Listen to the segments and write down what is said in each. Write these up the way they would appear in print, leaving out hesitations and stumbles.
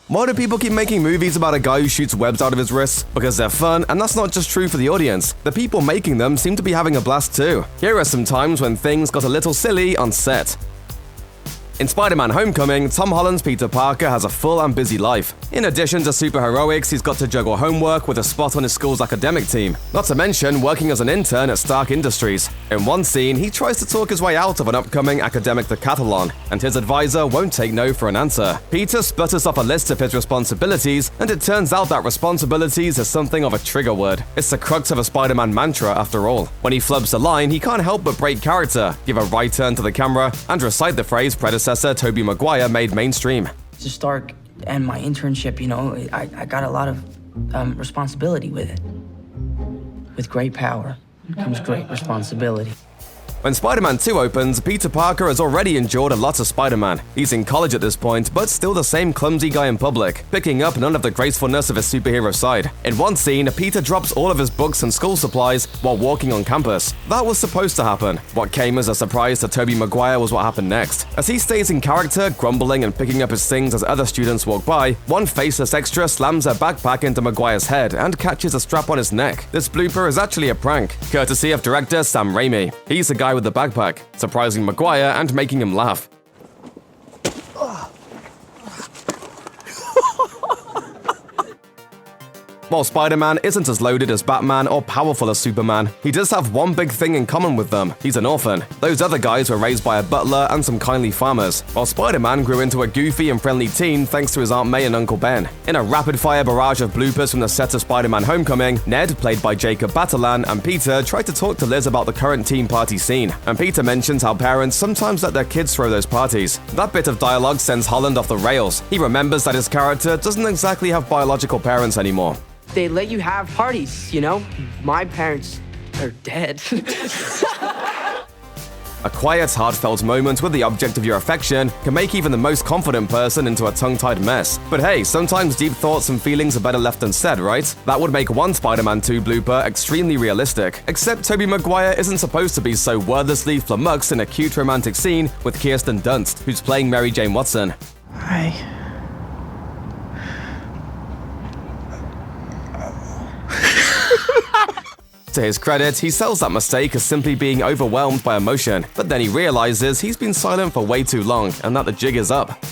Why do people keep making movies about a guy who shoots webs out of his wrists? Because they're fun, and that's not just true for the audience. The people making them seem to be having a blast too. Here are some times when things got a little silly on set. In Spider-Man Homecoming, Tom Holland's Peter Parker has a full and busy life. In addition to superheroics, he's got to juggle homework with a spot on his school's academic team, not to mention working as an intern at Stark Industries. In one scene, he tries to talk his way out of an upcoming academic decathlon, and his advisor won't take no for an answer. Peter sputters off a list of his responsibilities, and it turns out that responsibilities is something of a trigger word. It's the crux of a Spider-Man mantra, after all. When he flubs a line, he can't help but break character, give a right turn to the camera, and recite the phrase predecessor Tobey Maguire made mainstream. To Stark and my internship, I got a lot of responsibility with it. With great power comes great responsibility. When Spider-Man 2 opens, Peter Parker has already endured a lot of Spider-Man. He's in college at this point, but still the same clumsy guy in public, picking up none of the gracefulness of his superhero side. In one scene, Peter drops all of his books and school supplies while walking on campus. That was supposed to happen. What came as a surprise to Tobey Maguire was what happened next. As he stays in character, grumbling and picking up his things as other students walk by, one faceless extra slams a backpack into Maguire's head and catches a strap on his neck. This blooper is actually a prank, courtesy of director Sam Raimi. He's the guy with the backpack, surprising Maguire and making him laugh. While Spider-Man isn't as loaded as Batman or powerful as Superman, he does have one big thing in common with them. He's an orphan. Those other guys were raised by a butler and some kindly farmers, while Spider-Man grew into a goofy and friendly teen thanks to his Aunt May and Uncle Ben. In a rapid-fire barrage of bloopers from the set of Spider-Man Homecoming, Ned, played by Jacob Batalon, and Peter try to talk to Liz about the current teen party scene, and Peter mentions how parents sometimes let their kids throw those parties. That bit of dialogue sends Holland off the rails. He remembers that his character doesn't exactly have biological parents anymore. They let you have parties, My parents are dead. A quiet, heartfelt moment with the object of your affection can make even the most confident person into a tongue-tied mess. But hey, sometimes deep thoughts and feelings are better left unsaid, right? That would make one Spider-Man 2 blooper extremely realistic. Except Tobey Maguire isn't supposed to be so wordlessly flummoxed in a cute romantic scene with Kirsten Dunst, who's playing Mary Jane Watson. Hi. To his credit, he sells that mistake as simply being overwhelmed by emotion, but then he realizes he's been silent for way too long and that the jig is up.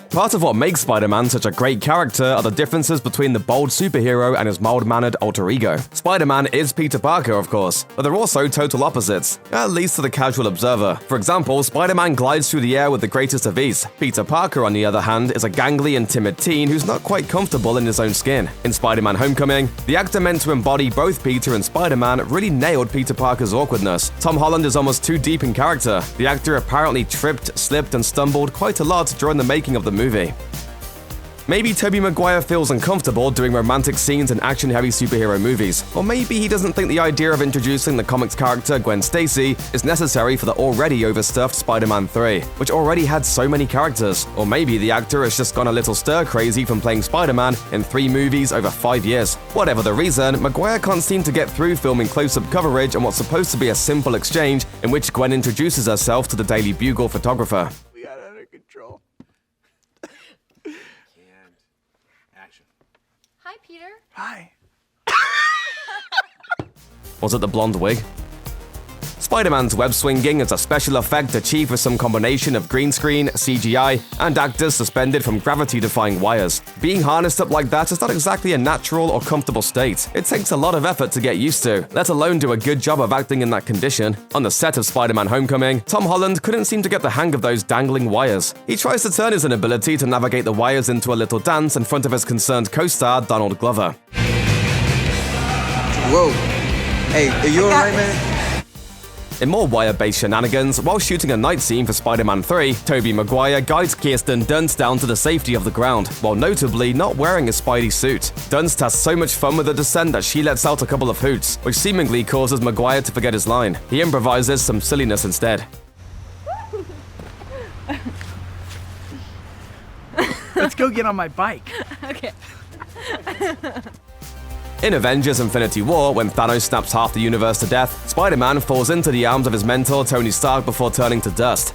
Part of what makes Spider-Man such a great character are the differences between the bold superhero and his mild-mannered alter ego. Spider-Man is Peter Parker, of course, but they're also total opposites, at least to the casual observer. For example, Spider-Man glides through the air with the greatest of ease. Peter Parker, on the other hand, is a gangly and timid teen who's not quite comfortable in his own skin. In Spider-Man Homecoming, the actor meant to embody both Peter and Spider-Man really nailed Peter Parker's awkwardness. Tom Holland is almost too deep in character. The actor apparently tripped, slipped, and stumbled quite a lot during the making of the movie. Maybe Tobey Maguire feels uncomfortable doing romantic scenes in action-heavy superhero movies, or maybe he doesn't think the idea of introducing the comics character Gwen Stacy is necessary for the already overstuffed Spider-Man 3, which already had so many characters, or maybe the actor has just gone a little stir-crazy from playing Spider-Man in 3 movies over 5 years. Whatever the reason, Maguire can't seem to get through filming close-up coverage on what's supposed to be a simple exchange in which Gwen introduces herself to the Daily Bugle photographer. We got it under control. Action. Hi, Peter. Hi. Was it the blonde wig? Spider-Man's web swinging is a special effect achieved with some combination of green screen, CGI, and actors suspended from gravity-defying wires. Being harnessed up like that is not exactly a natural or comfortable state. It takes a lot of effort to get used to, let alone do a good job of acting in that condition. On the set of Spider-Man Homecoming, Tom Holland couldn't seem to get the hang of those dangling wires. He tries to turn his inability to navigate the wires into a little dance in front of his concerned co-star Donald Glover. Whoa. Hey, are you alright, man? In more wire-based shenanigans, while shooting a night scene for Spider-Man 3, Tobey Maguire guides Kirsten Dunst down to the safety of the ground, while notably not wearing his Spidey suit. Dunst has so much fun with the descent that she lets out a couple of hoots, which seemingly causes Maguire to forget his line. He improvises some silliness instead. Let's go get on my bike. Okay. In Avengers Infinity War, when Thanos snaps half the universe to death, Spider-Man falls into the arms of his mentor Tony Stark before turning to dust.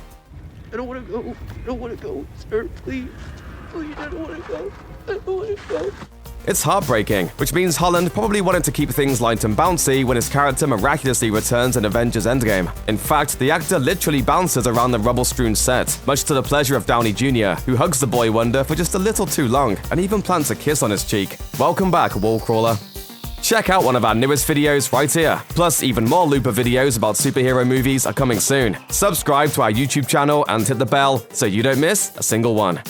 I don't want to go. I don't want to go, sir, please. Please, I don't want to go. I don't want to go. It's heartbreaking, which means Holland probably wanted to keep things light and bouncy when his character miraculously returns in Avengers Endgame. In fact, the actor literally bounces around the rubble-strewn set, much to the pleasure of Downey Jr., who hugs the boy wonder for just a little too long, and even plants a kiss on his cheek. Welcome back, Wallcrawler. Check out one of our newest videos right here. Plus, even more Looper videos about superhero movies are coming soon. Subscribe to our YouTube channel and hit the bell so you don't miss a single one.